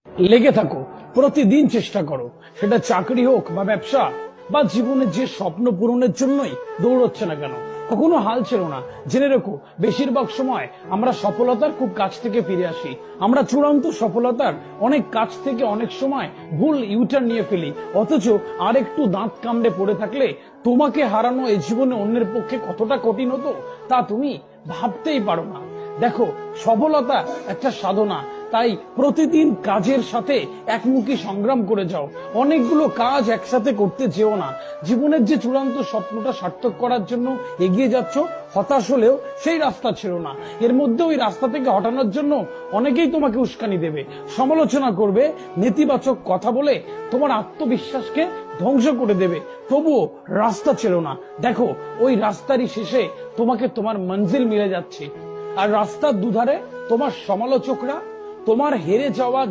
লেগে থাকো, প্রতিদিন চেষ্টা করো, সেটা চাকরি হোক বা ব্যবসা বা জীবনের যে স্বপ্ন পূরণের জন্যই দৌড়চ্ছে না কেন, কখনো হাল ছিল না। জেনে রেখো, বেশিরভাগ সময় আমরা সফলতার খুব কাছ থেকে ফিরে আসি, আমরা চূড়ান্ত সফলতার অনেক কাছ থেকে অনেক সময় ভুল ইউটার্ন নিয়ে ফেলি। অথচ আর একটু দাঁত কামড়ে পড়ে থাকলে তোমাকে হারানো এই জীবনে অন্যের পক্ষে কতটা কঠিন হতো তা তুমি ভাবতেই পারো না। দেখো, সফলতা একটা সাধনা, তাই প্রতিদিন কাজের সাথে একমুখী সংগ্রাম করে যাও। অনেকগুলো কাজ একসাথে করতে যেও না। জীবনের যে চূড়ান্ত স্বপ্নটা সার্থক করার জন্য এগিয়ে যাচ্ছ, হতাশ হলেও সেই রাস্তা ছিল না। এর মধ্যে ওই রাস্তা থেকে হটানোর জন্য অনেকেই তোমাকে উস্কানি দেবে, সমালোচনা করবে, নেতিবাচক কথা বলে তোমার আত্মবিশ্বাসকে ধ্বংস করে দেবে। তবুও রাস্তা ছিল না। দেখো, ওই রাস্তারই শেষে তোমাকে তোমার মঞ্জিল মিলে যাচ্ছে। আর রাস্তার দুধারে তোমার সমালোচকরা তোমার হেরে যাওয়া